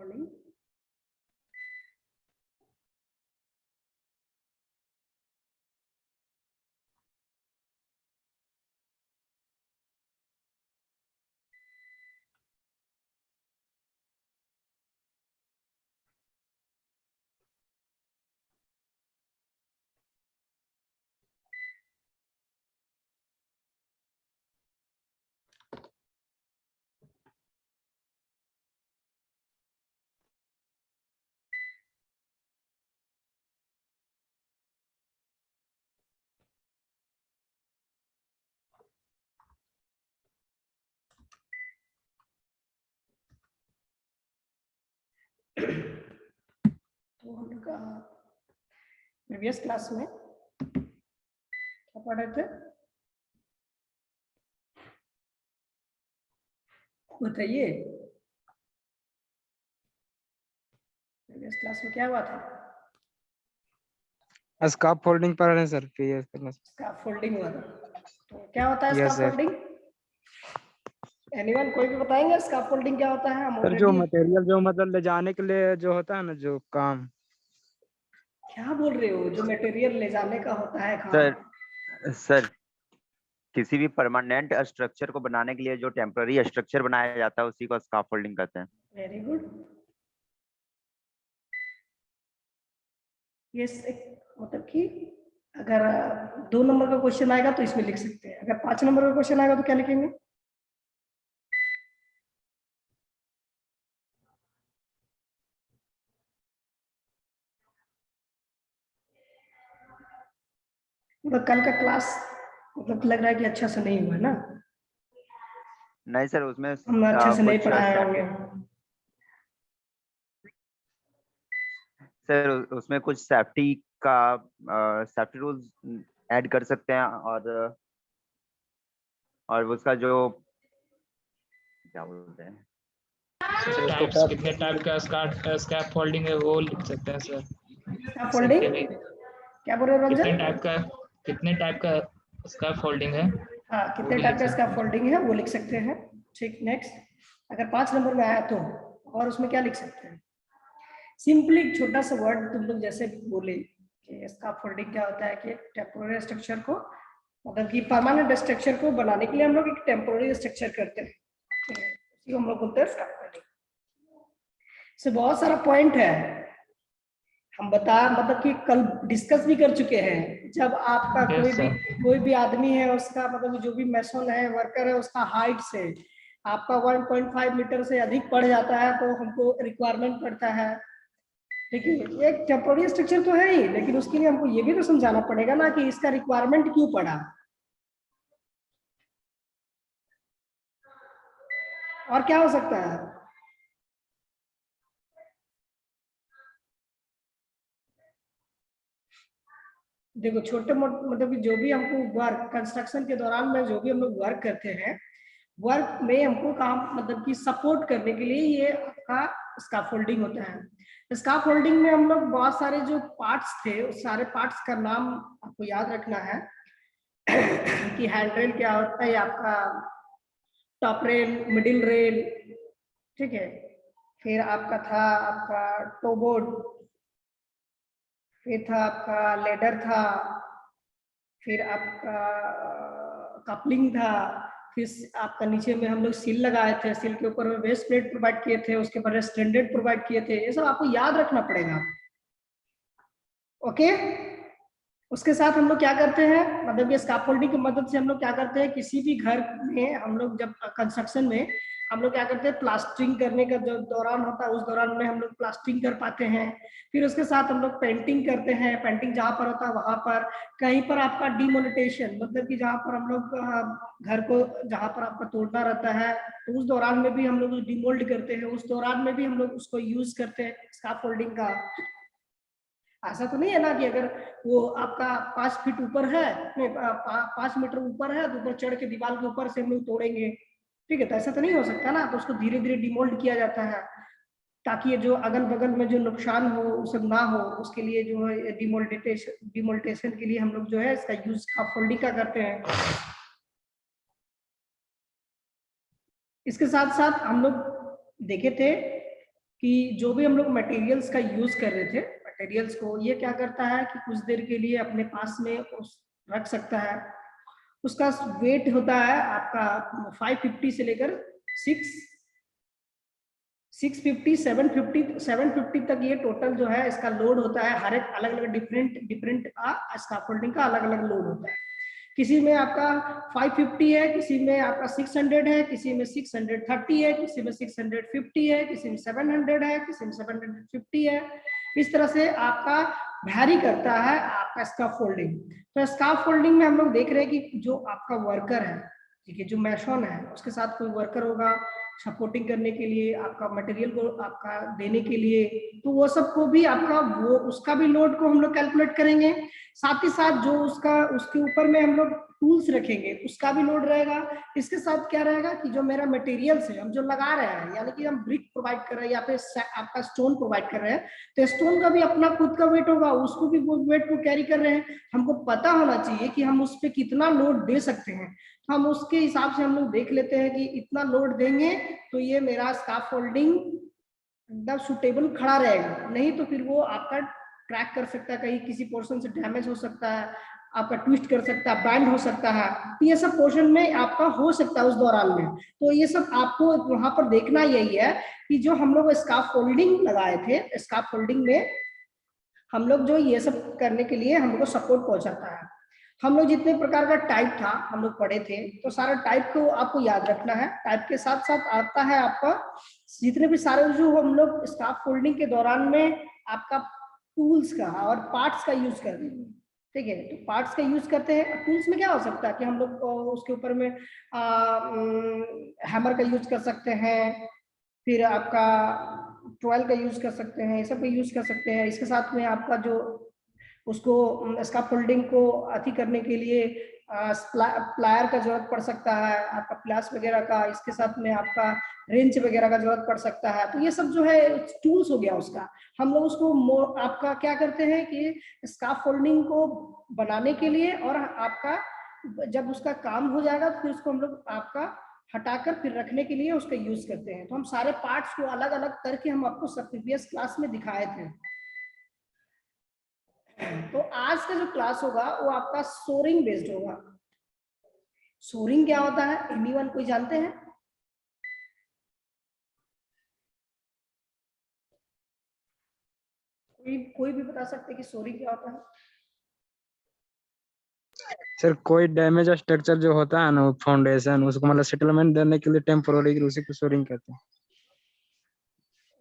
Morning. तो हम लोग प्रीवियस क्लास में क्या पढ़ रहे थे, बताइए। प्रीवियस क्लास में क्या हुआ था? स्काफ फोल्डिंग पढ़ रहे हैं सर। स्काफ फोल्डिंग हुआ था। तो क्या होता है Yes, scarf sir. Folding? Anyone, कोई भी बताएंगे स्काफ फोल्डिंग क्या होता है? हम सर जो ऑलरेडी मटेरियल जो मतलब ले जाने के लिए जो होता है ना, जो काम। क्या बोल रहे हो? जो मटेरियल ले जाने का होता है काम। सर किसी भी परमानेंट स्ट्रक्चर को बनाने के लिए जो टेम्पररी स्ट्रक्चर बनाया जाता है उसी को स्काफोल्डिंग कहते हैं। Very good. ये मतलब कि अगर 2 नंबर का क्वेश्चन आएगा तो इसमें लिख सकते हैं, अगर 5 नंबर का क्वेश्चन आएगा तो क्या लिखेंगे? मतलब कल का क्लास मतलब लग रहा है कि अच्छा से नहीं हुआ ना? नहीं सर, उसमें हम अच्छे से नहीं कुछ पढ़ाए होंगे। सर उसमें कुछ सेफ्टी रूल्स ऐड कर सकते हैं और उसका जो क्या बोलते हैं टाइप्स, कितने टाइप का स्कैप फोल्डिंग है वो लिख सकते हैं सर। स्काफ फोल्डिंग क्या बोल रहे हो रंजन? कितने टाइप का स्कैप फोल्डिंग है? हाँ, कितने टाइप का स्काफ फोल्डिंग है वो लिख सकते हैं। ठीक, नेक्स्ट। अगर 5 नंबर में आया तो और उसमें क्या लिख सकते हैं? सिंपली एक छोटा सा वर्ड तुम लोग जैसे बोले कि स्काफ फोल्डिंग क्या होता है कि टेम्पोररी स्ट्रक्चर को, मतलब कि परमानेंट स्ट्रक्चर को बनाने के लिए हम लोग एक टेम्पोररी स्ट्रक्चर करते हैं, ठीक है, उसी को हम लोग बोलते हैं स्काफ फोल्डिंग। से बहुत सारा पॉइंट है, हम मतलब कि कल डिस्कस भी कर चुके हैं। जब आपका कोई भी आदमी है, उसका मतलब जो भी मैसन है, वर्कर है, उसका हाइट से आपका 1.5 मीटर से अधिक पड़ जाता है तो हमको रिक्वायरमेंट पड़ता है। ठीक है, एक टेम्पोररी स्ट्रक्चर तो है ही, लेकिन उसके लिए हमको ये भी तो समझाना पड़ेगा ना कि इसका रिक्वायरमेंट क्यों पड़ा। और क्या हो सकता है? देखो छोटे मोटे मतलब कि जो भी हमको वर्क कंस्ट्रक्शन के दौरान में जो भी हम लोग वर्क करते हैं, वर्क में हमको काम मतलब कि सपोर्ट करने के लिए ये आपका स्काफोल्डिंग होता है। स्काफोल्डिंग में हम लोग बहुत सारे जो पार्ट्स थे उस सारे पार्ट्स का नाम आपको याद रखना है कि हैंड रेल क्या होता है, आपका टॉप रेल, मिडिल रेल, ठीक है, फिर आपका था आपका टोबोर्ड, फिर था आपका लेडर था, फिर आपका कपलिंग था, फिर आपका नीचे में हम लोग सील लगाए थे, सील के ऊपर में बेस प्लेट प्रोवाइड किए थे, उसके बाद स्टैंडर्ड प्रोवाइड किए थे। ये सब आपको याद रखना पड़ेगा। ओके, उसके साथ हम लोग क्या करते हैं, मतलब ये स्काफोल्डिंग की मदद से हम लोग क्या करते हैं, किसी भी घर में हम लोग जब कंस्ट्रक्शन में हम लोग क्या करते हैं, प्लास्टरिंग करने का जो दौरान होता है उस दौरान में हम लोग प्लास्टरिंग कर पाते हैं। फिर उसके साथ हम लोग पेंटिंग करते हैं, पेंटिंग जहाँ पर होता है वहां पर। कहीं पर आपका डिमोलिटेशन मतलब कि जहाँ पर हम लोग घर को जहाँ पर आपका तोड़ना रहता है तो उस दौरान में भी हम लोग डिमोल्ड करते हैं, उस दौरान में भी हम लोग उसको यूज करते हैं स्काफोल्डिंग का। ऐसा तो नहीं है ना कि अगर वो आपका 5 फीट ऊपर है, 5 मीटर ऊपर है तो ऊपर चढ़ के दीवार के ऊपर से हम लोग तोड़ेंगे, ठीक है, तो ऐसा तो नहीं हो सकता ना। तो उसको धीरे धीरे डिमोल्ड किया जाता है ताकि ये जो अगल बगल में जो नुकसान हो वो सब ना हो। उसके लिए जो है डिमोल्टेशन के लिए हम लोग जो है इसका यूज स्काफोल्डिंग का करते हैं। इसके साथ साथ हम लोग देखे थे कि जो भी हम लोग मटेरियल्स का यूज कर रहे थे, मटेरियल्स को ये क्या करता है कि कुछ देर के लिए अपने पास में रख सकता है। उसका वेट होता है आपका 550 से लेकर 750 तक ये टोटल जो है इसका लोड होता है। हर एक अलग अलग डिफरेंट स्कैफोल्डिंग का अलग अलग लोड होता है। किसी में आपका 550 है, किसी में आपका 600 है, किसी में 630 है, किसी में 650 है, किसी में 700 है, किसी में 750 है। इस तरह से आपका वैरी करता है आपका स्कैफोल्डिंग। तो स्कैफोल्डिंग में हम लोग देख रहे हैं कि जो आपका वर्कर है, ठीक है, जो मैशन है उसके साथ कोई वर्कर होगा सपोर्टिंग करने के लिए, आपका मटेरियल को आपका देने के लिए, तो वो सबको भी आपका वो उसका भी लोड को हम लोग कैलकुलेट करेंगे। साथ ही साथ जो उसके ऊपर में हम लोग टूल्स रखेंगे उसका भी लोड रहेगा। इसके साथ क्या रहेगा कि जो मेरा मटेरियल्स है हम जो लगा रहे हैं, यानी कि हम ब्रिक प्रोवाइड कर रहे हैं या फिर आपका स्टोन प्रोवाइड कर रहे हैं, तो स्टोन का भी अपना खुद का वेट होगा, उसको भी वो वेट को कैरी कर रहे हैं। हमको पता होना चाहिए कि हम उस पर कितना लोड दे सकते हैं। हम उसके हिसाब से हम लोग देख लेते हैं कि इतना लोड देंगे तो ये मेरा स्कैफोल्डिंग एकदम सुटेबल खड़ा रहेगा, नहीं तो फिर वो आपका क्रैक कर सकता है, कहीं किसी पोर्शन से डैमेज हो सकता है, आपका ट्विस्ट कर सकता है, बैंड हो सकता है। तो ये सब पोर्शन में आपका हो सकता है उस दौरान में। तो ये सब आपको वहां पर देखना यही है कि जो हम लोग स्कैफोल्डिंग लगाए थे, स्कैफोल्डिंग में हम लोग जो ये सब करने के लिए हम लोग को सपोर्ट पहुंचाता है। हम लोग जितने प्रकार का टाइप था हम लोग पढ़े थे, तो सारा टाइप को आपको याद रखना है। टाइप के साथ साथ आता है आपका जितने भी सारे जो हम लोग स्कैफोल्डिंग के दौरान में आपका टूल्स का और पार्ट्स का यूज करते हैं, ठीक है। तो पार्ट्स का यूज करते हैं। टूल्स में क्या हो सकता है कि हम लोग उसके ऊपर में हैमर का यूज कर सकते हैं, फिर आपका ट्वेल का यूज कर सकते हैं, ये सब का यूज कर सकते हैं। इसके साथ में आपका जो उसको स्कैफोल्डिंग को अति करने के लिए प्लायर का जरूरत पड़ सकता है, आपका प्लास वगैरह का। इसके साथ में आपका रेंच वगैरह का जरूरत पड़ सकता है। तो ये सब जो है टूल्स हो गया उसका। हम लोग उसको आपका क्या करते हैं कि स्कैफोल्डिंग को बनाने के लिए, और आपका जब उसका काम हो जाएगा तो फिर उसको हम लोग आपका हटाकर फिर रखने के लिए उसका यूज करते हैं। तो हम सारे पार्ट्स को अलग अलग करके हम आपको प्रीवियस क्लास में दिखाए थे। तो आज का जो क्लास होगा वो आपका सोरिंग बेस्ड होगा। सोरिंग क्या होता है, एनीवन कोई जानते हैं? कोई भी बता सकते हैं कि सोरिंग क्या होता है? सर कोई डैमेज स्ट्रक्चर जो होता है ना, फाउंडेशन, उसको मतलब सेटलमेंट देने के लिए टेम्पोररी उसी को सोरिंग कहते हैं।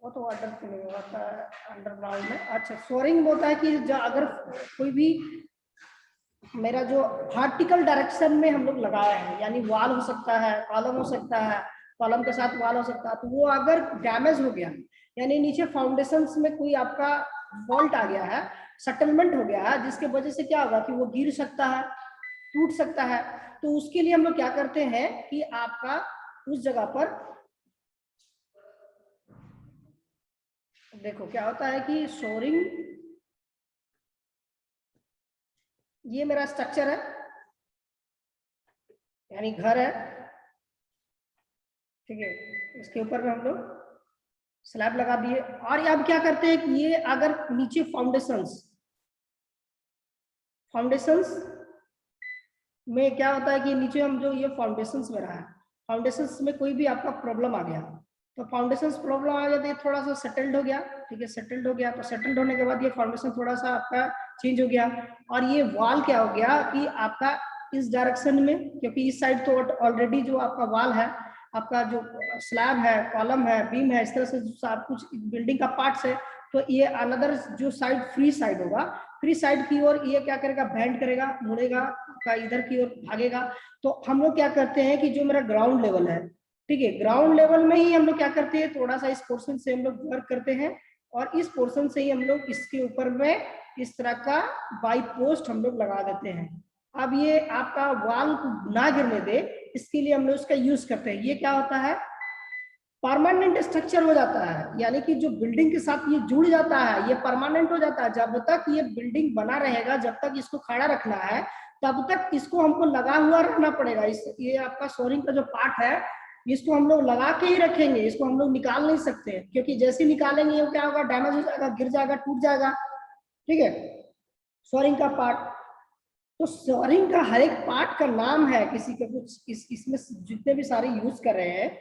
वो तो वाटर पे नहीं होता है, अंडरग्राउंड में। अच्छा, सोरिंग होता है कि अगर कोई भी मेरा जो वर्टिकल डायरेक्शन में हम लोग लगाए हैं, यानी वॉल हो सकता है, कॉलम हो सकता है, कॉलम के साथ वॉल हो सकता है, तो वो अगर डैमेज हो गया, यानी नीचे फाउंडेशंस में कोई आपका फॉल्ट आ गया है, सेटलमेंट हो गया है, जिसके वजह से क्या होगा कि वो गिर सकता है, टूट सकता है। तो उसके लिए हम लोग क्या करते हैं कि आपका उस जगह पर देखो क्या होता है कि सोरिंग, ये मेरा स्ट्रक्चर है, यानी घर है, ठीक है। इसके ऊपर में हम लोग स्लैब लगा दिए, और अब क्या करते हैं कि ये अगर नीचे फाउंडेशंस में क्या होता है कि नीचे हम जो ये फाउंडेशंस में रहा है, फाउंडेशंस में कोई भी आपका प्रॉब्लम आ गया, तो फाउंडेशंस प्रॉब्लम आ जाती है, थोड़ा सा सेटल्ड हो गया, ठीक है, सेटल्ड हो गया। तो सेटल्ड होने के बाद ये फाउंडेशन थोड़ा सा आपका चेंज हो गया, और ये वॉल क्या हो गया कि आपका इस डायरेक्शन में, क्योंकि इस साइड तो ऑलरेडी जो आपका वॉल है, आपका जो स्लैब है, कॉलम है, बीम है, इस तरह से सब कुछ बिल्डिंग का पार्ट्स है, तो ये अनदर जो साइड फ्री साइड होगा, फ्री साइड की ओर ये क्या करेगा, बैंड करेगा, मुड़ेगा, आपका इधर की ओर भागेगा। तो हम लोग क्या करते हैं कि जो मेरा ग्राउंड लेवल है, ठीक है, ग्राउंड लेवल में ही हम लोग क्या करते हैं, थोड़ा सा इस पोर्शन से हम लोग वर्क करते हैं, और इस पोर्शन से ही हम लोग इसके ऊपर में इस तरह का बाई पोस्ट हम लोग लगा देते हैं। अब ये आपका वॉल ना गिरने दे, इसके लिए हम लोग इसका यूज करते हैं। ये क्या होता है, परमानेंट स्ट्रक्चर हो जाता है, यानी कि जो बिल्डिंग के साथ ये जुड़ जाता है, ये परमानेंट हो जाता है। जब तक ये बिल्डिंग बना रहेगा, जब तक इसको खड़ा रखना है, तब तक इसको हमको लगा हुआ रहना पड़ेगा। ये आपका सोरिंग का जो पार्ट है, इसको हम लोग लगा के ही रखेंगे, इसको हम लोग निकाल नहीं सकते, क्योंकि जैसे निकालेंगे वो क्या होगा, डैमेज हो जाएगा, गिर जाएगा, टूट जाएगा। ठीक है, शोरिंग का पार्ट। तो शोरिंग का हर एक पार्ट का नाम है किसी का कुछ, इसमें जितने भी सारे यूज कर रहे हैं,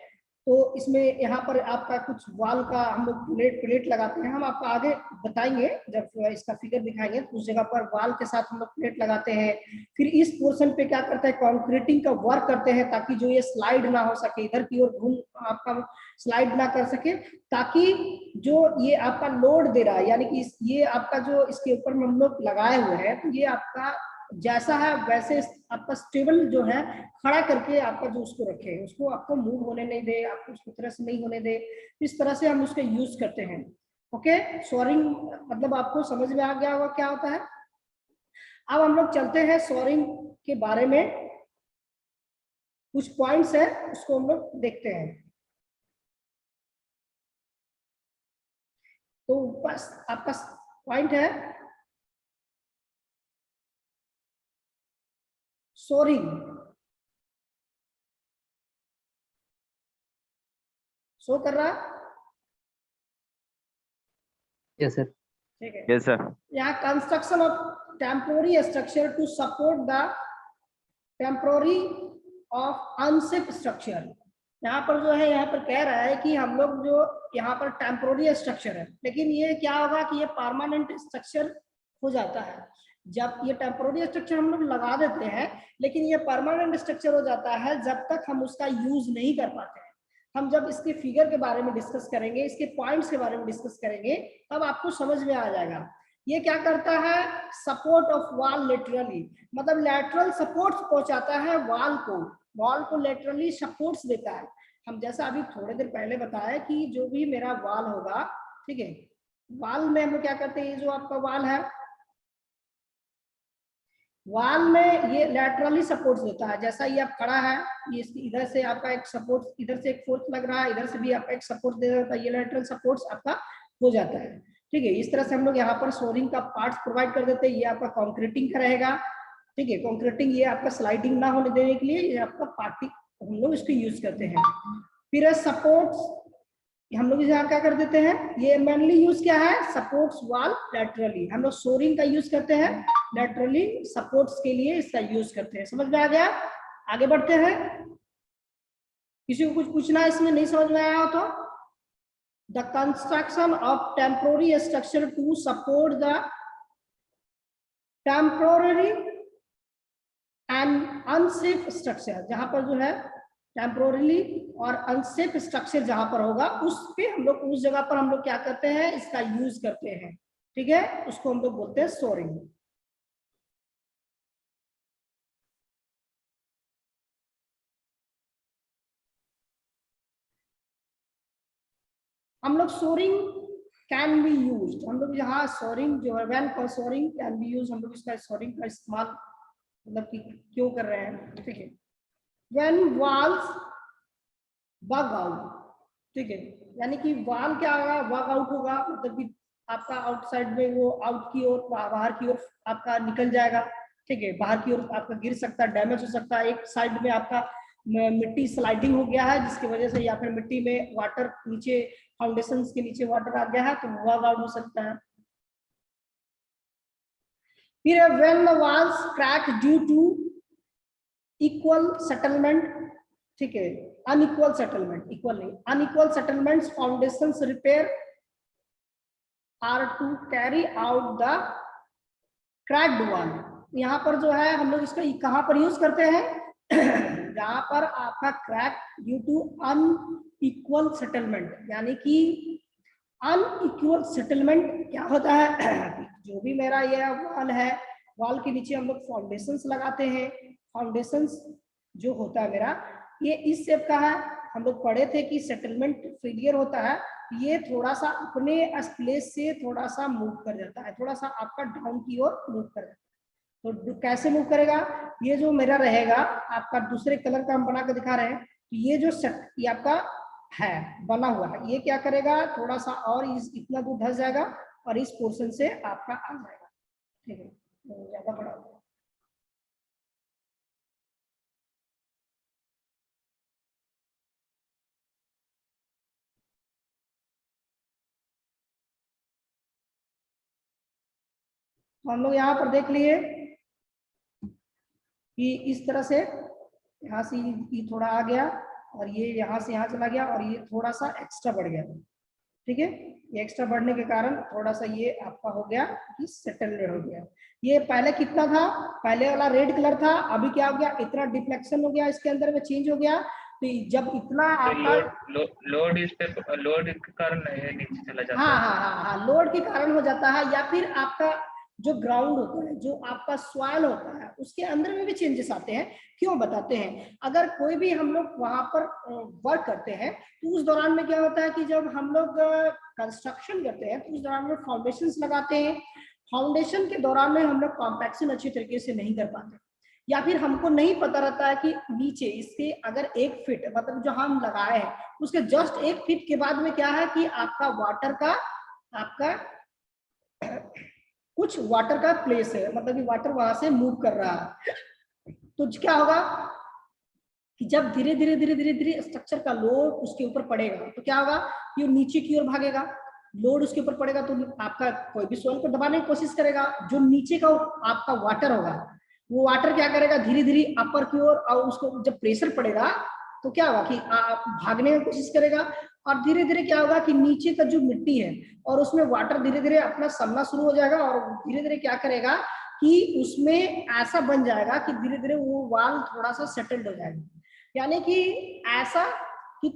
तो इसमें यहाँ पर आपका कुछ वाल का हम लोग प्लेट लगाते हैं, हम आपको आगे बताएंगे जब इसका फिगर दिखाएंगे, तो उस जगह पर वाल के साथ हम लोग प्लेट लगाते हैं। फिर इस पोर्शन पे क्या करते हैं, कंक्रीटिंग का वर्क करते हैं, ताकि जो ये स्लाइड ना हो सके, इधर की ओर घूम आपका स्लाइड ना कर सके, ताकि जो ये आपका लोड दे रहा है, यानी कि ये आपका जो इसके ऊपर हम लोग लगाए हुए हैं, तो ये आपका जैसा है वैसे आपका स्टेबल जो है, खड़ा करके आपका जो उसको रखे, उसको आपको मूव होने नहीं दे, आपको उसकी तरह से नहीं होने दे, इस तरह से हम उसका यूज करते हैं। ओके, शोरिंग मतलब आपको समझ में आ गया होगा क्या होता है। अब हम लोग चलते हैं शोरिंग के बारे में, कुछ पॉइंट्स है उसको हम लोग देखते हैं। तो बस आपका पॉइंट है शोरिंग। शो कर रहा है? Yes sir. ठीक है, यस सर। यहाँ construction of temporary structure to support the temporary of unsafe structure. यहाँ पर जो है, यहाँ पर कह रहा है कि हम लोग जो यहाँ पर टेम्पोररी स्ट्रक्चर है, लेकिन ये क्या होगा कि ये परमानेंट स्ट्रक्चर हो जाता है। जब ये टेम्पोररी स्ट्रक्चर हम लोग लगा देते हैं, लेकिन ये परमानेंट स्ट्रक्चर हो जाता है जब तक हम उसका यूज नहीं कर पाते हैं। हम जब इसके फिगर के बारे में डिस्कस करेंगे, इसके पॉइंट्स के बारे में डिस्कस करेंगे, तब आपको समझ में आ जाएगा। ये क्या करता है, सपोर्ट ऑफ वॉल लेटरली, मतलब लेटरल सपोर्ट पहुंचाता है वॉल को लेटरली सपोर्ट्स देता है। हम जैसा अभी थोड़ी देर पहले बताया कि जो भी मेरा वॉल होगा, ठीक है, वॉल में हम क्या करते हैं, ये जो आपका वॉल है, वॉल में ये लैटरली सपोर्ट देता है। जैसा ये आप खड़ा है, ये इधर से आपका एक सपोर्ट, इधर से एक फोर्स लग रहा है, इधर से भी आपका एक सपोर्ट दे देता है, ये लैटरल सपोर्ट आपका हो जाता है। ठीक है, इस तरह से हम लोग यहाँ पर शोरिंग का पार्ट्स प्रोवाइड कर देते हैं। ये आपका कंक्रीटिंग का रहेगा। ठीक है, कंक्रीटिंग ये आपका स्लाइडिंग ना होने देने के लिए ये आपका पार्टी हम लोग इसको यूज करते हैं। फिर सपोर्ट्स हम लोग यहाँ क्या कर देते हैं, ये मेनली यूज क्या है, सपोर्ट्स वॉल लैटरली। हम लोग शोरिंग का यूज करते हैं लैटरली सपोर्ट्स के लिए, इसका यूज करते हैं। समझ में आ गया? आगे बढ़ते हैं। किसी को कुछ पूछना है इसमें, नहीं समझ में आया हो तो? The construction of temporary structure to support the temporary and unsafe structure, जहां पर जो है टेम्पोरली और अनसेफ स्ट्रक्चर जहां पर होगा, उस पे हम लोग, उस जगह पर हम लोग क्या करते हैं, इसका यूज करते हैं। ठीक है, उसको हम लोग बोलते हैं शोरिंग। हम लोग शोरिंग कैन बी यूज, हम लोग यहाँ शोरिंग जो है, when for shoring can be use, हम लोग इसका शोरिंग का इस्तेमाल मतलब कि क्यों कर रहे हैं। ठीक है, व्हेन वॉल्स बग आउट, ठीक है, यानी कि वॉल क्या होगा, बग आउट होगा, मतलब कि आपका आउटसाइड में वो आउट की ओर, बाहर की ओर आपका निकल जाएगा। ठीक है, बाहर की ओर आपका गिर सकता है, डैमेज हो सकता है। एक साइड में आपका मिट्टी स्लाइडिंग हो गया है, जिसकी वजह से, या फिर मिट्टी में वाटर नीचे, फाउंडेशन के नीचे वाटर आ गया है, तो बग आउट हो सकता है। फिर when the walls crack due to equal settlement, ठीक है, अनइक्वल सेटलमेंट, इक्वल नहीं, unequal settlements, foundations repair are to carry out the cracked wall. यहाँ पर जो है हम लोग इसका कहाँ पर यूज करते हैं, जहाँ पर आपका crack due to unequal settlement, यानी कि अनइक्वल सेटलमेंट क्या होता है, जो भी मेरा ये वॉल है, वॉल के नीचे हम लोग फाउंडेशंस लगाते हैं। फाउंडेशंस जो होता है मेरा, ये इस शेप का है। हम लोग पढ़े थे कि सेटलमेंट फेलियर होता है, ये थोड़ा सा अपने प्लेस से थोड़ा सा मूव कर जाता है, थोड़ा सा आपका डाउन की ओर मूव कर जाता है। तो कैसे मूव करेगा, ये जो मेरा रहेगा आपका, दूसरे कलर का हम बना कर दिखा रहे हैं, तो ये जो ये आपका है बना हुआ है, ये क्या करेगा, थोड़ा सा और इतना दूर धस जाएगा और इस पोर्शन से आपका आ जाएगा। ठीक है, ज्यादा बड़ा तो हम लोग यहाँ पर देख लिए कि इस तरह से यहाँ से ये थोड़ा आ गया और ये यहाँ से यहाँ चला गया और ये थोड़ा सा एक्स्ट्रा बढ़ गया, ठीक है। ये एक्स्ट्रा बढ़ने के कारण थोड़ा सा ये आपका हो गया कि सेटल्ड हो गया। ये पहले कितना था, पहले वाला रेड कलर था, अभी क्या हो गया, इतना डिफ्लेक्शन हो गया, इसके अंदर में चेंज हो गया। तो जब इतना आपका लोड इस पे लोड के कारण नीचे चला जाता हाँ है। हाँ हाँ हाँ, लोड के कारण हो जाता है, या फिर आपका जो ग्राउंड होता है, जो आपका सॉइल होता है, उसके अंदर में भी चेंजेस आते हैं। क्यों बताते हैं, अगर कोई भी हम लोग वहां पर वर्क करते हैं तो उस दौरान में क्या होता है कि जब हम लोग कंस्ट्रक्शन करते हैं तो उस दौरान में फाउंडेशंस लगाते हैं। फाउंडेशन के दौरान में हम लोग कॉम्पैक्शन अच्छी तरीके से नहीं कर पाते, या फिर हमको नहीं पता रहता है कि नीचे इसके अगर 1 फीट मतलब जो हम लगाए हैं उसके जस्ट 1 फीट के बाद में क्या है कि आपका वाटर का आपका कुछ वाटर का प्लेस है, मतलब कि वाटर वहां से मूव कर रहा है। तो क्या होगा कि जब धीरे धीरे धीरे धीरे धीरे स्ट्रक्चर का लोड उसके ऊपर पड़ेगा तो क्या होगा कि वो नीचे की ओर भागेगा, लोड उसके ऊपर पड़ेगा तो आपका कोई भी सोल को दबाने की कोशिश करेगा। जो नीचे का आपका वाटर होगा वो वाटर क्या करेगा, धीरे धीरे अपर की ओर, और उसको जब प्रेशर पड़ेगा तो क्या होगा कि भागने की कोशिश करेगा, और धीरे धीरे क्या होगा कि नीचे का जो मिट्टी है और उसमें वाटर धीरे धीरे अपना सड़ना शुरू हो जाएगा, और धीरे धीरे क्या करेगा कि उसमें ऐसा बन जाएगा कि धीरे धीरे वो वाल थोड़ा सा सेटल्ड हो जाएगा। यानी कि ऐसा कि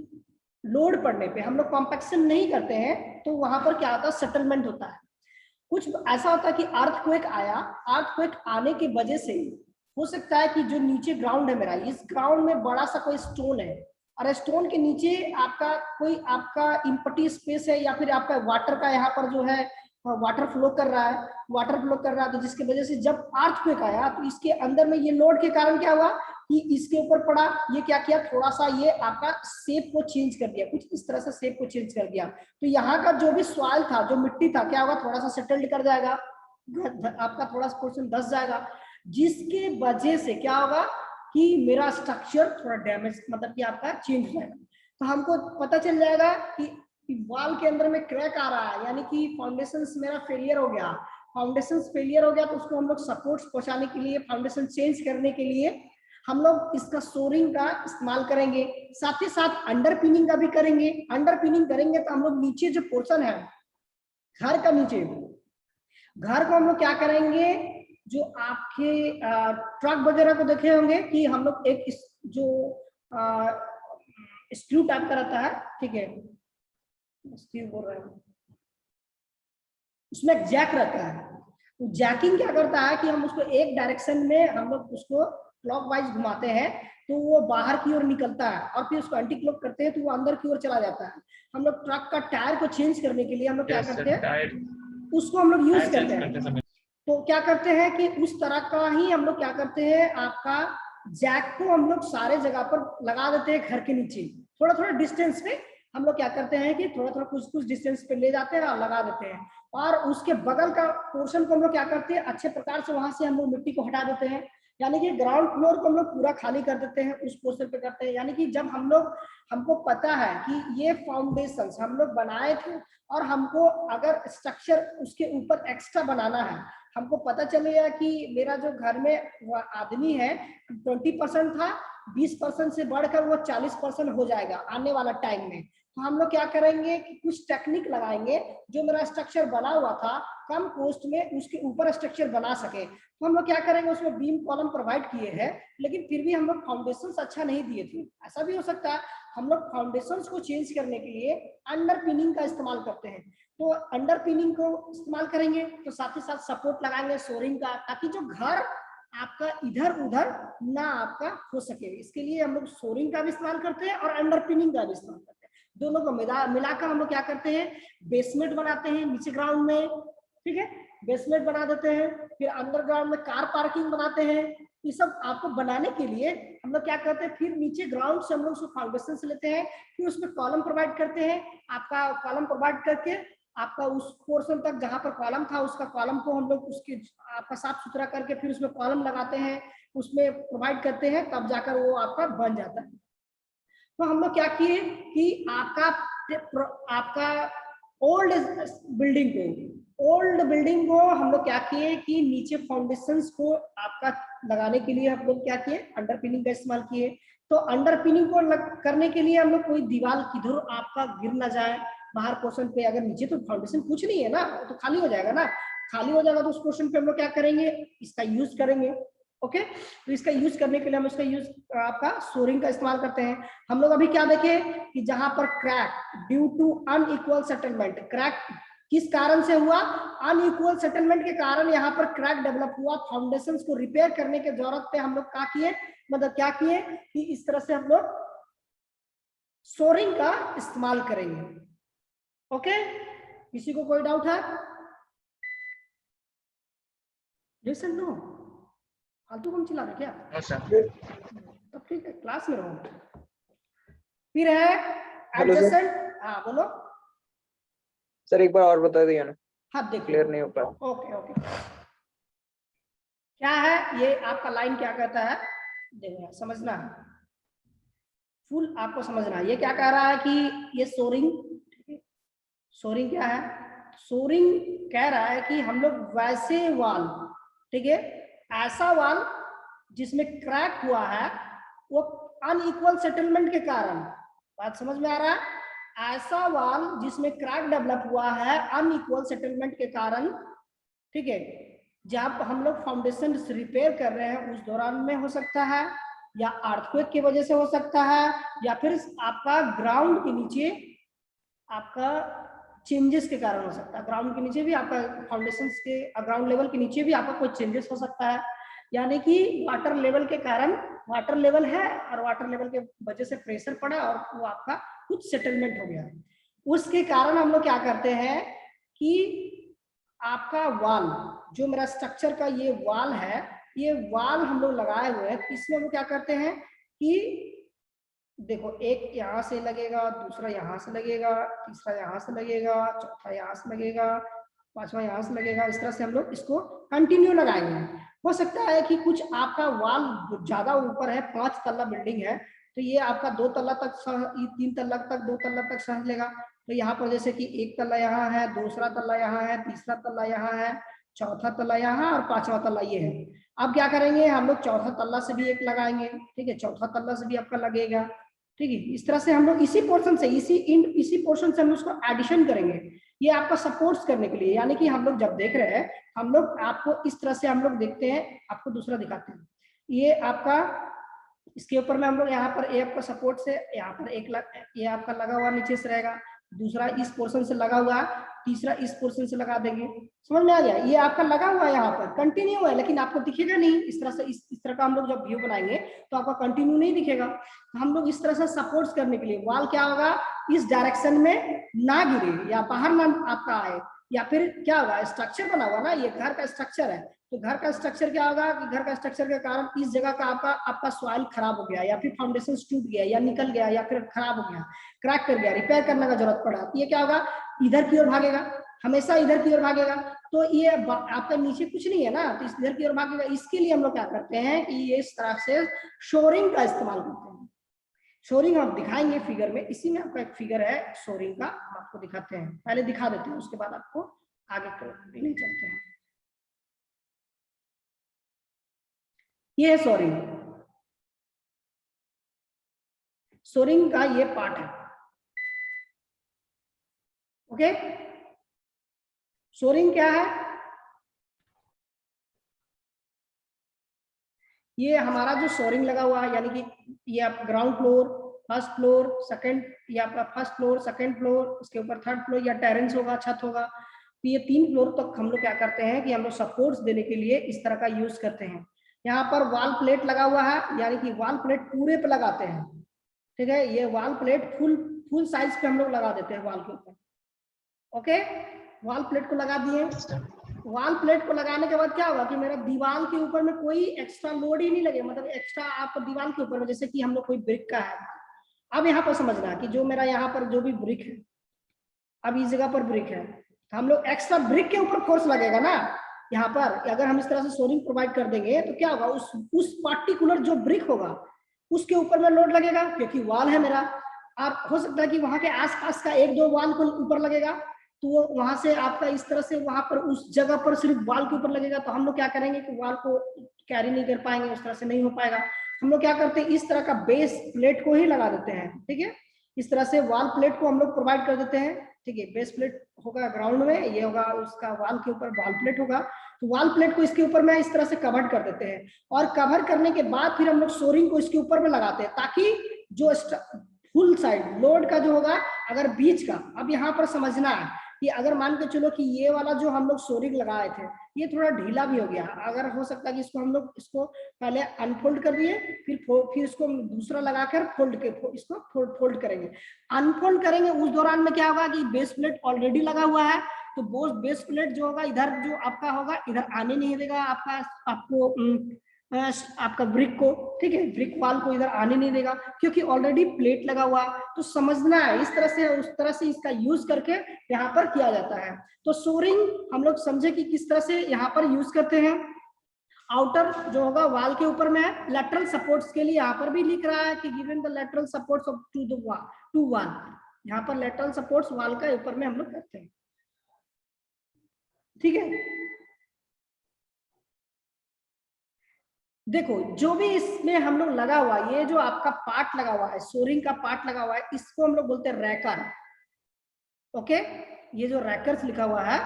लोड पड़ने पे हम लोग कॉम्पैक्शन नहीं करते हैं तो वहां पर क्या होता है, सेटलमेंट होता है। कुछ ऐसा होता है कि अर्थक्वेक आया, अर्थक्वेक आने की वजह से हो सकता है कि जो नीचे ग्राउंड है मेरा, इस ग्राउंड में बड़ा सा कोई स्टोन है और स्टोन के नीचे आपका कोई आपका इम्पटी स्पेस है, या फिर आपका वाटर का यहाँ पर जो है वाटर फ्लो कर रहा है, वाटर फ्लो कर रहा है, तो जिसकी वजह से जब अर्थक्वेक आया तो इसके अंदर में ये लोड के कारण क्या हुआ कि इसके ऊपर पड़ा, ये क्या किया, थोड़ा सा ये आपका शेप को चेंज कर दिया, कुछ इस तरह से शेप को चेंज कर दिया। तो यहाँ का जो भी सॉइल था, जो मिट्टी था, क्या होगा, थोड़ा सा सेटल्ड कर जाएगा, आपका थोड़ा सा पोर्शन धंस जाएगा, जिसके वजह से क्या होगा कि मेरा स्ट्रक्चर थोड़ा डैमेज मतलब कि आपका चेंज हो जाएगा। तो हमको पता चल जाएगा कि वॉल के अंदर में क्रैक आ रहा है, यानी कि फाउंडेशन मेरा फेलियर हो गया। फाउंडेशन फेलियर हो गया तो उसको हम लोग सपोर्ट्स पहुंचाने के लिए, फाउंडेशन चेंज करने के लिए हम लोग इसका सोरिंग का इस्तेमाल करेंगे, साथ ही साथ अंडर पिनिंग का भी करेंगे। अंडर पिनिंग करेंगे तो हम लोग नीचे जो पोर्शन है घर का, नीचे घर को हम लोग क्या करेंगे, जो आपके ट्रक वगैरह को देखे होंगे कि हम लोग एक जो स्क्रू टाइप का रहता है, ठीक है, स्क्रू बोल रहे हैं, उसमें जैक रहता है। तो जैकिंग क्या करता है कि हम उसको एक डायरेक्शन में हम लोग उसको क्लॉकवाइज घुमाते हैं तो वो बाहर की ओर निकलता है, और फिर उसको एंटी क्लॉक करते हैं तो वो अंदर की ओर चला जाता है। हम लोग ट्रक का टायर को चेंज करने के लिए हम लोग क्या करते हैं, उसको हम लोग यूज करते हैं। तो क्या करते हैं कि उस तरह का ही हम लोग क्या करते हैं, आपका जैक को हम लोग सारे जगह पर लगा देते हैं घर के नीचे, थोड़ा थोड़ा डिस्टेंस पे हम लोग क्या करते हैं कि थोड़ा थोड़ा कुछ डिस्टेंस पे ले जाते हैं और लगा देते हैं, और उसके बगल का पोर्शन को हम लोग क्या करते हैं, अच्छे प्रकार से वहां से हम लोग मिट्टी को हटा देते हैं, यानी कि ग्राउंड फ्लोर को हम लोग पूरा खाली कर देते हैं, उस पोर्शन पे करते हैं। यानी कि जब हम लोग, हमको पता है कि ये फाउंडेशन हम लोग बनाए थे और हमको अगर स्ट्रक्चर उसके ऊपर एक्स्ट्रा बनाना है, हमको पता चलेगा कि मेरा जो घर में आदमी है 20% था, 20% से बढ़कर वो 40% हो जाएगा आने वाला टाइम में। तो हम लोग क्या करेंगे कि कुछ टेक्निक लगाएंगे, जो मेरा स्ट्रक्चर बना हुआ था कम कॉस्ट में उसके ऊपर स्ट्रक्चर बना सके। तो हम लोग क्या करेंगे, उसमें बीम कॉलम प्रोवाइड किए हैं, लेकिन फिर भी हम लोग फाउंडेशन अच्छा नहीं दिए थे। ऐसा भी हो सकता है हम लोग फाउंडेशन को चेंज करने के लिए अंडर पिनिंग का इस्तेमाल करते हैं, तो अंडर पिनिंग को इस्तेमाल करेंगे, तो साथ ही साथ सपोर्ट लगाएंगे सोरिंग का, ताकि जो घर आपका इधर उधर ना आपका हो सके। इसके लिए हम लोग सोरिंग का भी इस्तेमाल करते हैं और अंडर पिनिंग का भी इस्तेमाल करते हैं। दोनों को मिलाकर हम लोग क्या करते हैं, बेसमेंट बनाते हैं नीचे ग्राउंड में, ठीक है, बेसमेंट बना देते हैं, फिर अंडरग्राउंड में कार पार्किंग बनाते हैं। ये सब आपको बनाने के लिए हम लोग क्या करते हैं, फिर नीचे ग्राउंड से हम लोग उसको फाउंडेशन से लेते हैं, फिर उसमें कॉलम प्रोवाइड करते हैं। आपका कॉलम प्रोवाइड करके आपका उस पोर्शन तक जहां पर कॉलम था, उसका कॉलम को हम लोग उसके आपका साफ सुथरा करके फिर उसमें कॉलम लगाते हैं, उसमें प्रोवाइड करते हैं, तब जाकर वो आपका बन जाता है। तो हम लोग क्या किए कि आपका ओल्ड बिल्डिंग पे ओल्ड बिल्डिंग को हम लोग क्या किए कि नीचे फाउंडेशंस को आपका लगाने के लिए हम लोग क्या किए, अंडरपिनिंग का इस्तेमाल किए। तो अंडरपिनिंग को करने के लिए हम लोग कोई दीवार किधर आपका गिर ना जाए बाहर पोर्शन पे, अगर नीचे तो फाउंडेशन कुछ नहीं है ना, तो खाली हो जाएगा ना, खाली हो जाएगा तो उस पोर्शन पे हम लोग क्या करेंगे, इसका यूज करेंगे। ओके, तो इसका यूज करने के लिए हम इसका यूज आपका सोरिंग का इस्तेमाल करते हैं। हम लोग अभी क्या देखे कि जहां पर crack due to unequal settlement, crack किस कारण से हुआ, अनइक्वल सेटलमेंट के कारण यहाँ पर क्रैक डेवलप हुआ। फाउंडेशंस को रिपेयर करने के जरूरत पे हम लोग क्या किए, मतलब क्या किए कि इस तरह से हम लोग सोरिंग का इस्तेमाल करेंगे। ओके, किसी को कोई डाउट है? लिसन नो, फालतू कम चिल्ला रहे क्या? तब ठीक है, क्लास में रहो। फिर है एडजेसेंट। हाँ बोलो सर, एक बार और बता दिया ना, हाँ देखो क्लियर नहीं हो पाया। ओके ओके, क्या है ये आपका लाइन क्या कहता है, देखो समझना है, फुल आपको समझना है। ये क्या कह रहा है कि ये सोरिंग, सोरिंग क्या है, सोरिंग कह रहा है कि हम लोग वैसे वाल, ठीक है, ऐसा वाल जिसमें क्रैक हुआ है वो अनइक्वल सेटलमेंट के कारण, बात समझ में आ रहा है, ऐसा वाल जिसमें क्रैक डेवलप हुआ है अनइक्वल सेटलमेंट के कारण, ठीक है, जब हम लोग फाउंडेशन रिपेयर कर रहे हैं उस दौरान में हो सकता है, या अर्थक्वेक की वजह से हो सकता है, या फिर आपका ग्राउंड के नीचे आपका चेंजेस के कारण हो सकता है, ग्राउंड के नीचे भी आपका फाउंडेशन के ग्राउंड लेवल के नीचे भी आपका कोई चेंजेस हो सकता है, यानी कि वाटर लेवल के कारण, वाटर लेवल है और वाटर लेवल के वजह से प्रेशर पड़ा और वो आपका कुछ सेटलमेंट हो गया, उसके कारण हम लोग क्या करते हैं कि आपका वाल, जो मेरा स्ट्रक्चर का ये वाल है, ये वाल हम लोग लगाए हुए हैं, इसमें हम क्या करते हैं कि देखो एक यहाँ से लगेगा, दूसरा यहाँ से लगेगा, तीसरा यहाँ से लगेगा, चौथा यहाँ से लगेगा, पांचवा यहाँ से लगेगा, इस तरह से हम लोग इसको कंटिन्यू लगाएंगे। हो सकता है कि कुछ आपका वाल ज्यादा ऊपर है, 5 तल्ला बिल्डिंग है, तो ये आपका 2 तल्ला तक, 3 तल्ला तक, 2 तल्ला तक सह लेगा। तो यहाँ पर जैसे कि 1 तल्ला यहाँ है, दूसरा तल्ला यहाँ है, तीसरा तल्ला यहाँ है, चौथा तल्ला यहाँ और 5वां तल्ला ये है। अब क्या करेंगे हम लोग, चौथा तल्ला से भी एक लगाएंगे, ठीक है, चौथा तल्ला से भी आपका लगेगा, ठीक है। इस तरह से हम लोग इसी पोर्शन से, इसी पोर्शन से हम उसको एडिशन करेंगे, ये आपका सपोर्ट्स करने के लिए, यानी कि हम लोग जब देख रहे हैं, हम लोग आपको इस तरह से हम लोग देखते हैं, आपको दूसरा दिखाते हैं, ये आपका इसके ऊपर में हम लोग यहाँ पर ये आपका सपोर्ट से यहाँ पर ये आपका लगा हुआ नीचे से रहेगा, दूसरा इस पोर्शन से लगा हुआ, तीसरा इस पोर्शन से लगा देंगे, समझ में आ गया। ये आपका लगा हुआ है यहाँ पर कंटिन्यू है, लेकिन आपको दिखेगा नहीं इस तरह से, इस तरह का हम लोग जब व्यू बनाएंगे तो आपका कंटिन्यू नहीं दिखेगा। तो हम लोग इस तरह से सपोर्ट्स करने के लिए वाल क्या होगा, इस डायरेक्शन में ना गिरे या बाहर ना आपका आए, या फिर क्या होगा, स्ट्रक्चर बना हुआ ना, ये घर का स्ट्रक्चर है, तो घर का स्ट्रक्चर क्या होगा कि घर का स्ट्रक्चर के कारण इस जगह का आपका सॉइल खराब हो गया, या फिर फाउंडेशन टूट गया, या निकल गया, या फिर खराब हो गया, क्रैक कर गया, रिपेयर करने का जरूरत पड़ा, तो ये क्या होगा, इधर की ओर भागेगा, हमेशा इधर की ओर भागेगा। तो ये आपका नीचे कुछ नहीं है ना, तो इधर की ओर भागेगा। इसके लिए हम लोग क्या करते हैं कि ये इस तरह से शोरिंग का इस्तेमाल करते हैं। शोरिंग हम दिखाएंगे फिगर में, इसी में आपका एक फिगर है शोरिंग का, हम आपको दिखाते हैं, पहले दिखा देते हैं, उसके बाद आपको आगे ले चलते हैं। ये है शोरिंग, शोरिंग का ये पार्ट है, ओके। शोरिंग क्या है, ये हमारा जो शोरिंग लगा हुआ है, यानी कि ये आप ground floor, first floor, second, ये आपका फर्स्ट फ्लोर, सेकंड फ्लोर, उसके ऊपर थर्ड फ्लोर या टेरेस होगा, छत होगा, तो ये 3 फ्लोर तक हम लोग क्या करते हैं कि हम लोग सपोर्ट्स देने के लिए इस तरह का यूज करते हैं। यहाँ पर वाल प्लेट लगा हुआ है, यानी कि वाल प्लेट पूरे पे लगाते हैं, ठीक है, ये वाल प्लेट फुल साइज पे हम लोग लगा देते हैं वाल के ऊपर, ओके। वाल प्लेट को लगा दिए, वाल प्लेट को लगाने के बाद क्या होगा कि मेरा दीवार के ऊपर में कोई एक्स्ट्रा लोड ही नहीं लगे, मतलब एक्स्ट्रा आपको दीवार के ऊपर में, जैसे कि हम लोग कोई ब्रिक का है, अब यहाँ पर समझना कि जो मेरा यहाँ पर जो भी ब्रिक है, अब इस जगह पर ब्रिक है, तो हम लोग एक्स्ट्रा ब्रिक के ऊपर फोर्स लगेगा ना, यहाँ पर अगर हम इस तरह से शोरिंग प्रोवाइड कर देंगे तो क्या होगा, उस पार्टिकुलर जो ब्रिक होगा उसके ऊपर में लोड लगेगा, क्योंकि वाल है मेरा। आप हो सकता है कि वहां के आसपास का 1-2 वाल को ऊपर लगेगा, तो वो वहां से आपका इस तरह से वहां पर उस जगह पर सिर्फ वॉल के ऊपर लगेगा, तो हम लोग क्या करेंगे कि वॉल को कैरी नहीं कर पाएंगे, उस तरह से नहीं हो पाएगा। हम लोग क्या करते हैं, इस तरह का बेस प्लेट को ही लगा देते हैं, ठीक है। इस तरह से वॉल प्लेट को हम लोग प्रोवाइड कर देते हैं, ठीक है। बेस प्लेट होगा ग्राउंड में, ये होगा उसका वॉल के ऊपर वॉल प्लेट होगा, तो वॉल प्लेट को इसके ऊपर में इस तरह से कवर कर देते हैं। और कवर करने के बाद फिर हम लोग शोरिंग को इसके ऊपर में लगाते हैं, ताकि जो फुल साइड लोड का जो होगा, अगर बीच का, अब यहाँ पर समझना है कि अगर मान के चलो कि ये वाला जो हम लोग शोरिंग लगाए थे ये थोड़ा ढीला भी हो गया, अगर हो सकता है कि इसको हम लोग इसको पहले अनफोल्ड कर दिए, फिर इसको दूसरा लगाकर इसको फोल्ड करेंगे। अनफोल्ड करेंगे उस दौरान में क्या होगा कि बेस प्लेट ऑलरेडी लगा हुआ है, तो वो बेस प्लेट जो होगा इधर जो आपका होगा इधर आने नहीं देगा आपका ब्रिक को, ठीक है, ब्रिक वॉल को इधर आने नहीं देगा, क्योंकि ऑलरेडी प्लेट लगा हुआ। तो समझना है इस तरह से, उस तरह से इसका यूज करके यहाँ पर किया जाता है। तो शोरिंग हम लोग समझे कि किस तरह से यहाँ पर यूज करते हैं। आउटर जो होगा वॉल के ऊपर में है, लेटरल सपोर्ट्स के लिए यहाँ पर भी लिख रहा है कि given the lateral supports of two wall, यहाँ पर लेटरल सपोर्ट्स वॉल का ऊपर में हम लोग करते हैं, ठीक है। देखो जो भी इसमें हम लोग लगा हुआ है, ये जो आपका पार्ट लगा हुआ है, शोरिंग का पार्ट लगा हुआ है, इसको हम लोग बोलते हैं रैकर, ओके। ये जो रैकर्स लिखा हुआ है,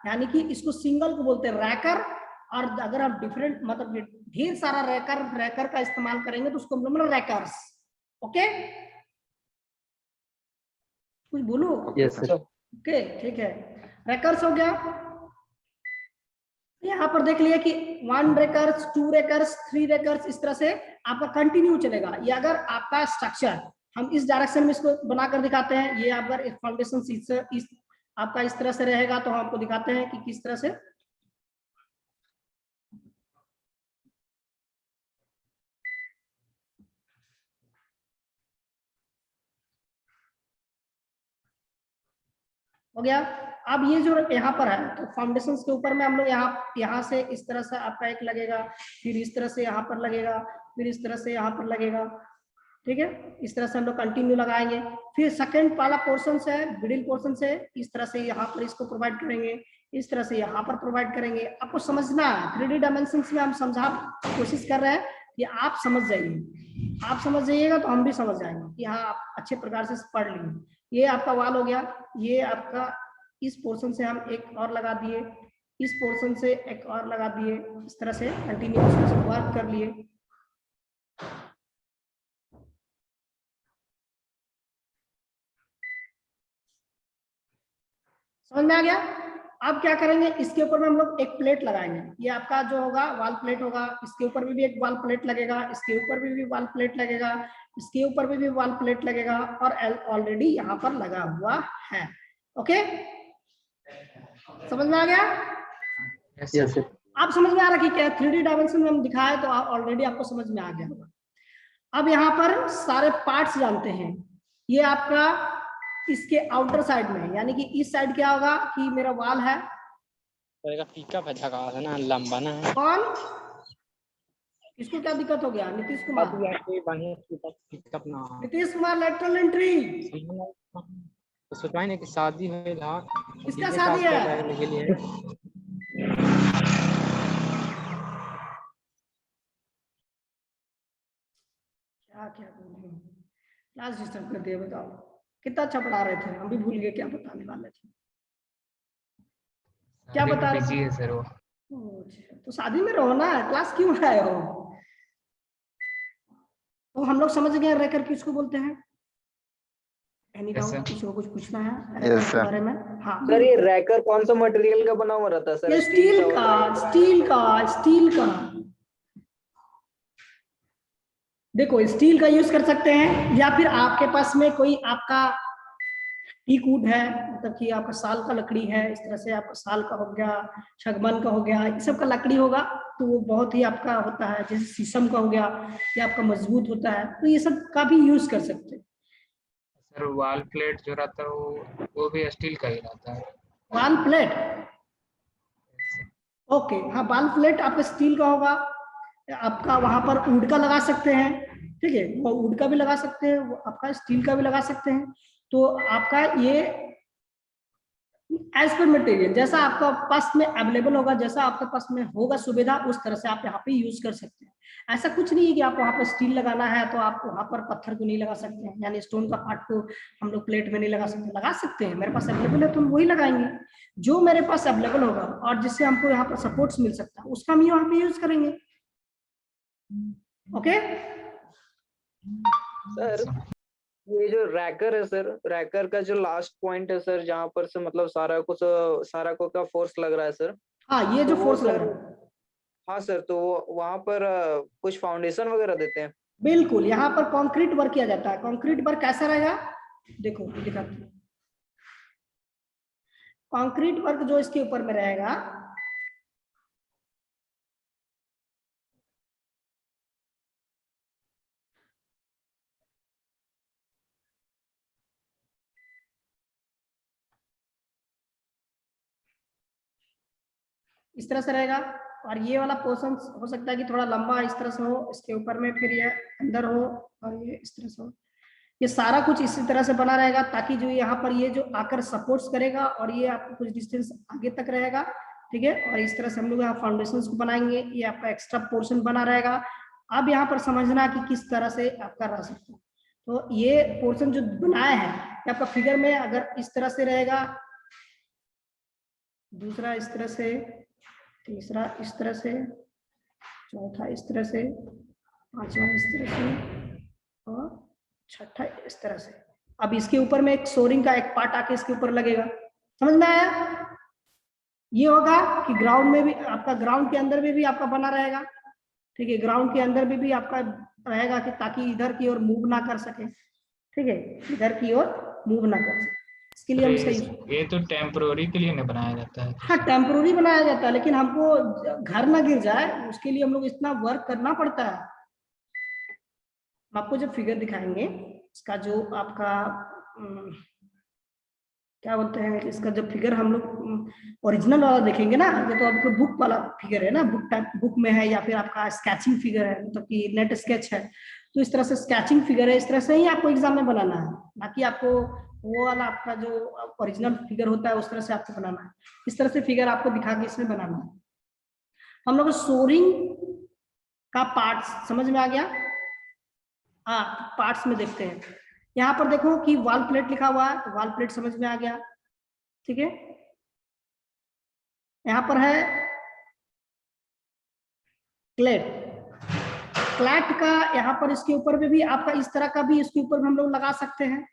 यानी कि इसको सिंगल को बोलते हैं रैकर, और अगर हम डिफरेंट मतलब ढेर सारा रैकर का इस्तेमाल करेंगे तो उसको हम लोग बोलेंगे रैकर्स, ओके। कुछ बोलो? Yes sir. ओके ठीक है, रैकर्स हो गया। यहाँ पर देख लिया कि 1 रैकर्स, 2 रैकर्स, 3 रैकर्स, इस तरह से आपका कंटिन्यू चलेगा। ये अगर आपका स्ट्रक्चर हम इस डायरेक्शन में इसको बनाकर दिखाते हैं, ये अगर फाउंडेशन इस आपका इस तरह से रहेगा, तो हम आपको दिखाते हैं कि किस तरह से। हो गया। अब ये जो यहाँ पर है, तो फाउंडेशन के ऊपर में हम लोग यहाँ से इस तरह से आपका एक लगेगा, फिर इस तरह से यहाँ पर लगेगा, फिर इस तरह से यहाँ पर लगेगा, ठीक है। इस तरह से हम लोग कंटिन्यू लगाएंगे। फिर सेकंड वाला पोर्शन से, मिडिल पोर्शन से इस तरह से यहाँ पर इसको प्रोवाइड करेंगे, इस तरह से यहाँ पर प्रोवाइड करेंगे। आपको समझना है 3D डायमेंशन में हम समझा कोशिश कर रहे हैं कि आप समझ जाइए, आप समझ जाइएगा तो हम भी समझ जाएंगे कि हाँ आप अच्छे प्रकार से पढ़ लीजिए। ये आपका वाल हो गया, ये आपका इस पोर्शन से हम एक और लगा दिए, इस पोर्शन से एक और लगा दिए, इस तरह से कंटिन्यूअस वर्क कर लिए। समझ में आ गया? अब क्या करेंगे, इसके ऊपर में हम लोग एक प्लेट लगाएंगे। ये आपका जो होगा वॉल प्लेट होगा, इसके ऊपर भी एक वॉल प्लेट लगेगा, इसके ऊपर भी वॉल प्लेट लगेगा, इसके ऊपर भी वॉल प्लेट लगेगा, और ऑलरेडी यहाँ पर लगा हुआ है। ओके, समझ में आ गया? Yes sir. आप समझ में आ रहा है कि क्या 3D डायमेंशन में हम दिखाए, तो ऑलरेडी आपको समझ में आ गया होगा। अब यहाँ पर सारे पार्ट्स जानते हैं। ये आपका इसके आउटर साइड में, यानी कि इस साइड क्या होगा कि मेरा वॉल है, पिकअप है, झकास है ना, लंबा ना है। कौन इसको क्या दिक्कत हो गया? नीतीश कुमार, पिकअप ना, नीतीश कुमार लेटरल एंट्री। तो सोचा नहीं कि शादी है, किसका शादी है? क्या क्लास डिस्टर्ब कर दिया, बताओ। कितना अच्छा पढ़ा रहे थे, हम भी भूल गए क्या बताने वाले थे। क्या बता रहे थे सर वो? तो शादी में रहो ना, क्लास क्यों आए हो? तो हम लोग समझ गए रैकर किसको बोलते हैं। एनी डाउट, किसी को कुछ पूछना है रैकर के बारे में? हाँ सर, ये रैकर कौन सा मटेरियल का बना हुआ रहता है सर? ये स्टील का। देखो स्टील का यूज कर सकते हैं, या फिर आपके पास में कोई आपका टीक वुड है, मतलब कि आपका साल का लकड़ी है, इस तरह से आपका साल का हो गया, छगमन का हो गया, इस सब का लकड़ी होगा तो वो बहुत ही आपका होता है। जैसे शीशम का हो गया, ये आपका मजबूत होता है, तो ये सब का भी यूज कर सकते हैं। सर वॉल प्लेट जो रहता है वो भी स्टील का ही रहता है। वॉल प्लेट, ओके हाँ, वॉल प्लेट आपका स्टील का होगा। आपका वहां पर वुड का लगा सकते हैं, ठीक है, वो वुड का भी लगा सकते हैं, वो आपका स्टील का भी लगा सकते हैं। तो आपका ये एज पर मटेरियल, जैसा आपका पास में अवेलेबल होगा, जैसा आपके पास में होगा सुविधा, उस तरह से आप यहाँ पे यूज कर सकते हैं। ऐसा कुछ नहीं है कि आप वहाँ पर स्टील लगाना है तो आप वहाँ पर पत्थर को नहीं लगा सकते हैं, यानी स्टोन का पार्ट को हम लोग प्लेट में नहीं लगा सकते, लगा सकते हैं। मेरे पास अवेलेबल है तो हम वही लगाएंगे जो मेरे पास अवेलेबल होगा और जिससे हमको यहाँ पर सपोर्ट्स मिल सकता है, उसका हम यहाँ पे यूज करेंगे। ओके सर, ये जो रैकर है सर, रैकर का जो लास्ट पॉइंट है सर, जहाँ पर से मतलब सारा को का फोर्स लग रहा है सर। हाँ, ये जो तो फोर्स लग सर, रहा है, हाँ सर, तो वहाँ पर कुछ फाउंडेशन वगैरह देते हैं? बिल्कुल। यहाँ पर कंक्रीट वर्क किया जाता है। कंक्रीट वर्क कैसा रहेगा, देखो दिखाते हैं। कंक्रीट वर्क जो इसके ऊपर में रहेगा, इस तरह से रहेगा। और ये वाला पोर्शन हो सकता है कि थोड़ा लंबा इस तरह से हो, इसके ऊपर में फिर ये अंदर हो और ये इस तरह से हो। ये सारा कुछ इसी तरह से बना रहेगा ताकि जो यहाँ पर ये जो आकर सपोर्ट्स करेगा और ये आपको कुछ डिस्टेंस आगे तक रहेगा, ठीक है। और इस तरह से हम लोग यहाँ फाउंडेशन को बनाएंगे, ये आपका एक्स्ट्रा पोर्शन बना रहेगा। अब यहाँ पर समझना कि किस तरह से आपका रह सकता है। तो ये पोर्शन जो बनाया है आपका फिगर में, अगर इस तरह से रहेगा, दूसरा इस तरह से, तीसरा इस तरह से, चौथा इस तरह से, पांचवा इस तरह से और छठा इस तरह से। अब इसके ऊपर में एक सोरिंग का एक पार्ट आके इसके ऊपर लगेगा। समझ में आया? ये होगा कि ग्राउंड में भी आपका, ग्राउंड के अंदर में भी आपका बना रहेगा, ठीक है। ग्राउंड के अंदर में भी आपका रहेगा कि ताकि इधर की ओर मूव ना कर सके, ठीक है, इधर की ओर मूव ना कर सके। इसके लिए हम इसका ये तो टेम्पोररी के लिए नहीं बनाया जाता है। हाँ, टेम्पोररी बनाया जाता है, लेकिन हमको घर ना गिर जाए उसके लिए हम लोग इतना वर्क करना पड़ता है। आपको जब फिगर दिखाएंगे इसका, जो आपका क्या बोलते हैं, इसका जब फिगर हम लोग ओरिजिनल वाला देखेंगे ना, ये तो आपको बुक वाला फिगर है ना, बुक टाइप, बुक में है, या फिर आपका स्केचिंग फिगर है, मतलब कि नेट स्केच है, तो इस तरह से स्केचिंग फिगर है, इस तरह से ही आपको एग्जाम में बनाना है। बाकी आपको वो वाला आपका जो ओरिजिनल फिगर होता है उस तरह से आपको बनाना है। इस तरह से फिगर आपको दिखा के इसमें बनाना है। हम लोग सोरिंग का पार्ट समझ में आ गया? हाँ, पार्ट्स में देखते हैं। यहाँ पर देखो कि वॉल प्लेट लिखा हुआ है, तो वॉल प्लेट समझ में आ गया, ठीक है। यहाँ पर है क्लेट, क्लैट का यहाँ पर इसके ऊपर में भी आपका इस तरह का भी इसके ऊपर में हम लोग लगा सकते हैं,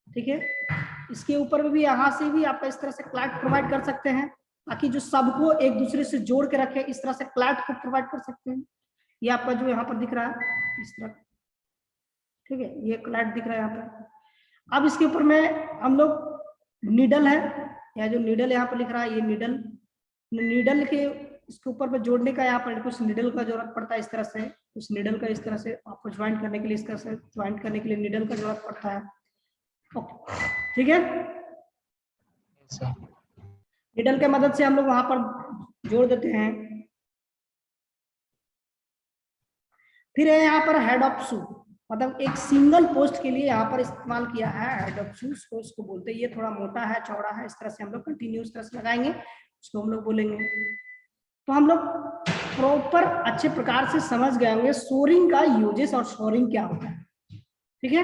ठीक है। इसके ऊपर में भी यहाँ से भी आपका इस तरह से क्लैट प्रोवाइड कर सकते हैं ताकि जो सबको एक दूसरे से जोड़ के रखे, इस तरह से क्लैट को प्रोवाइड कर सकते हैं। ये आपका जो यहाँ पर दिख रहा है इस तरह, ठीक है, ये क्लैट दिख रहा है यहाँ पर। अब इसके ऊपर में हम लोग नीडल है, या जो नीडल यहाँ पर लिख रहा है, ये नीडल के इसके ऊपर में जोड़ने का यहाँ पर कुछ नीडल का जरूरत पड़ता है। इस तरह से कुछ नीडल का इस तरह से आपको ज्वाइंट करने के लिए, इस तरह से ज्वाइंट करने के लिए नीडल का जरूरत पड़ता है, ठीक है। नीडल के मदद से हम लोग वहां पर जोड़ देते हैं। फिर है यहाँ पर हेड ऑफ शू, मतलब एक सिंगल पोस्ट के लिए यहाँ पर इस्तेमाल किया है हेड ऑफ शूज को, इसको बोलते हैं। ये थोड़ा मोटा है, चौड़ा है, इस तरह से हम लोग कंटिन्यू इस तरह से लगाएंगे, उसको हम लोग बोलेंगे। तो हम लोग प्रॉपर अच्छे प्रकार से समझ गए होंगे सोरिंग का यूजेस और सोरिंग क्या होता है, ठीक है।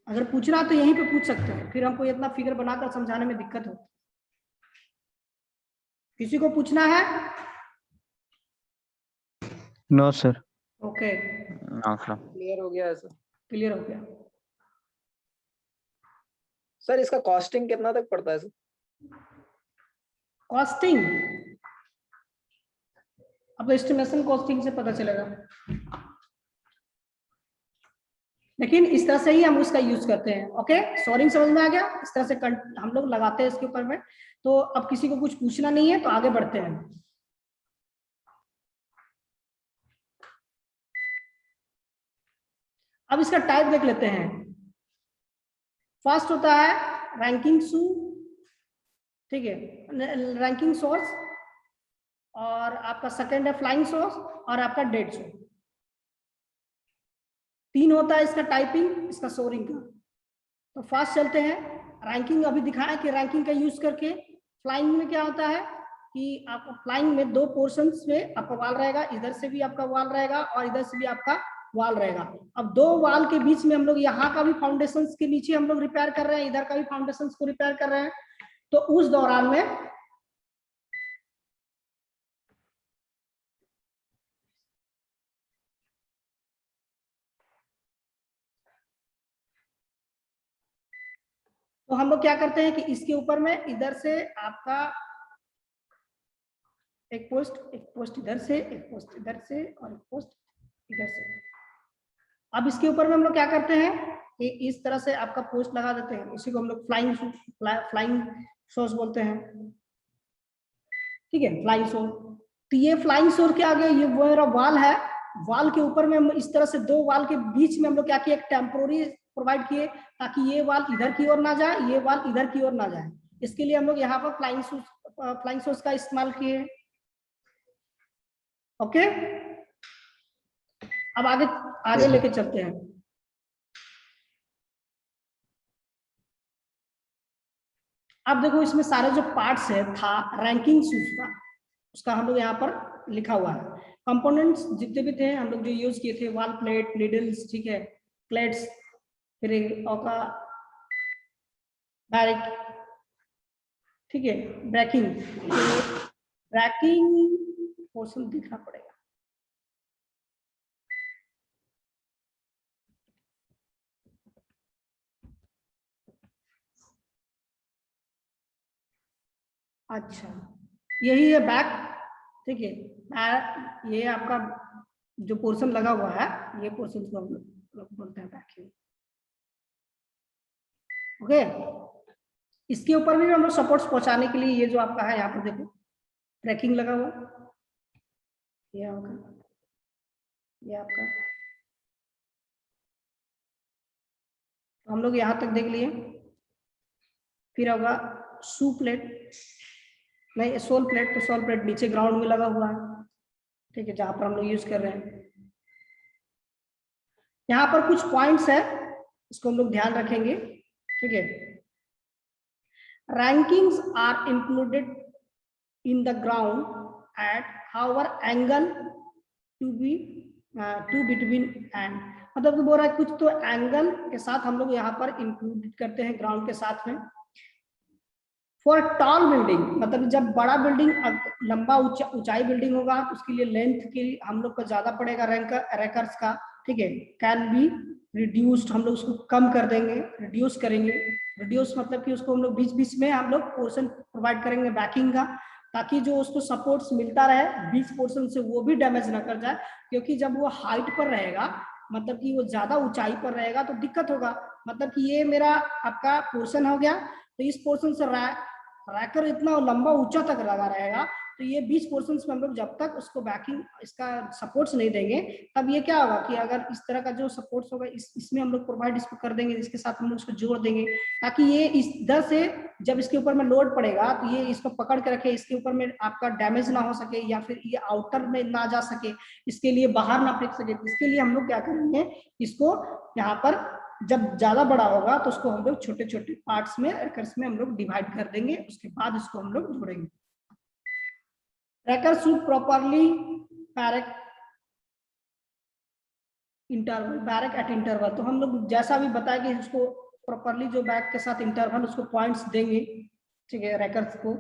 अगर पूछना तो यहीं पे पूछ सकते हैं, फिर हमको इतना फिगर बनाकर समझाने में दिक्कत होती है। किसी को पूछना है? No sir. ओके, क्लियर हो गया सर? क्लियर हो गया। सर इसका कॉस्टिंग कितना तक पड़ता है सर? कॉस्टिंग अब एस्टिमेशन कॉस्टिंग से पता चलेगा, लेकिन इस तरह से ही हम उसका यूज करते हैं। ओके, सोरिंग समझ में आ गया? इस तरह से हम लोग लगाते हैं इसके ऊपर में। तो अब किसी को कुछ पूछना नहीं है तो आगे बढ़ते हैं। अब इसका टाइप देख लेते हैं। फर्स्ट होता है रैंकिंग शू, ठीक है, रैंकिंग सोर्स, और आपका सेकंड है फ्लाइंग सोर्स, और आपका डेड शू। 3 होता है इसका टाइपिंग, इसका सोरिंग का। तो फास्ट चलते हैं। रैंकिंग अभी दिखाया कि रैंकिंग का यूज करके फ्लाइंग में क्या होता है कि आपका फ्लाइंग में 2 पोर्शंस में आपका वाल रहेगा, इधर से भी आपका वाल रहेगा और इधर से भी आपका वाल रहेगा। अब 2 वाल के बीच में हम लोग यहाँ का भी फाउंडेशन के नीचे हम लोग रिपेयर कर रहे हैं, इधर का भी फाउंडेशन को रिपेयर कर रहे हैं। तो उस दौरान में तो हम लोग क्या करते हैं कि इसके ऊपर में इधर से आपका एक पोस्ट इधर से, एक पोस्ट इधर से और एक पोस्ट इधर से। अब इसके ऊपर में हम लोग क्या करते हैं कि इस तरह से आपका पोस्ट लगा देते हैं, इसी को हम लोग फ्लाइंग सोर्स बोलते हैं, ठीक है, फ्लाइंग सोर्स। तो ये फ्लाइंग सोर्स के आगे ये वो मेरा वाल है, वाल के ऊपर में हम इस तरह से 2 वाल के बीच में हम लोग क्या किए, एक टेम्पोररी प्रोवाइड किए ताकि ये वाल इधर की ओर ना जाए, ये वाल इधर की ओर ना जाए। इसके लिए हम लोग यहाँ पर फ्लाइंग सोर्स का इस्तेमाल किए। ओके, अब आगे लेके चलते हैं। अब देखो इसमें सारे जो पार्ट्स है था रैंकिंग शूज का, उसका हम लोग यहाँ पर लिखा हुआ है। कंपोनेंट्स जितने भी थे हम लोग जो यूज किए थे, वाल प्लेट, नीडल्स, ठीक है, प्लेट्स, फिर औका, बैरिक, ठीक है, ब्रेकिंग पोर्शन दिखना पड़ेगा। अच्छा, यही है बैक, ठीक है, ये आपका जो पोर्शन लगा हुआ है, ये पोर्शन को हम लोग बोलते हैं बैक। ओके, इसके ऊपर भी हम लोग सपोर्ट्स पहुंचाने के लिए ये जो आपका है यहाँ पर देखो ट्रैकिंग लगा हुआ, ये होगा, ये आपका, तो हम लोग यहाँ तक देख लिए। फिर होगा शू प्लेट, नहीं सोल प्लेट, तो सोल प्लेट नीचे ग्राउंड में लगा हुआ है, ठीक है, जहां पर हम लोग यूज कर रहे हैं। यहाँ पर कुछ पॉइंट्स है, इसको हम लोग ध्यान रखेंगे, ठीक है। Rankings are included in the ground at hour angle to between and, मतलब बोल रहा है कुछ तो एंगल के साथ हम लोग यहाँ पर इंक्लूड करते हैं ग्राउंड के साथ में। फॉर टॉल बिल्डिंग, मतलब जब बड़ा बिल्डिंग, लंबा ऊंचाई बिल्डिंग होगा तो उसके लिए लेंथ के लिए हम लोग को ज्यादा पड़ेगा रैकर्स का, ठीक है। कैन बी रिड्यूस्ड, हम लोग उसको कम कर देंगे, रिड्यूस करेंगे। रिड्यूस मतलब कि उसको हम लोग बीच बीच में हम लोग पोर्शन प्रोवाइड करेंगे बैकिंग का, ताकि जो उसको सपोर्ट्स मिलता रहे बीच पोर्शन से वो भी डैमेज ना कर जाए, क्योंकि जब वो हाइट पर रहेगा, मतलब कि वो ज्यादा ऊंचाई पर रहेगा तो दिक्कत होगा। मतलब कि ये मेरा आपका पोर्शन हो गया, तो इस पोर्शन से रैकर इतना लंबा ऊंचा तक लगा रहेगा, तो ये बीच पोर्शंस में हम लोग जब तक उसको बैकिंग इसका सपोर्ट्स नहीं देंगे, तब ये क्या होगा कि अगर इस तरह का जो सपोर्ट्स होगा इसमें हम लोग प्रोवाइड इसको कर देंगे, इसके साथ हम लोग इसको जोड़ देंगे, ताकि ये इस इधर से जब इसके ऊपर में लोड पड़ेगा तो ये इसको पकड़ के रखे, इसके ऊपर में आपका डैमेज ना हो सके, या फिर ये आउटर में ना जा सके, इसके लिए बाहर ना फेंक सके। इसके लिए हम लोग क्या करेंगे, इसको यहाँ पर जब ज्यादा बड़ा होगा तो उसको हम लोग छोटे छोटे पार्ट्स में, रैकर्स में हम लोग डिवाइड कर देंगे, उसके बाद इसको हम लोग जोड़ेंगे। Raker should properly barrack interval, barrack at interval, तो हम लोग जैसा भी बताया कि उसको प्रॉपरली जो बैक के साथ इंटरवल उसको पॉइंट्स देंगे, ठीक है, रैकर्स को।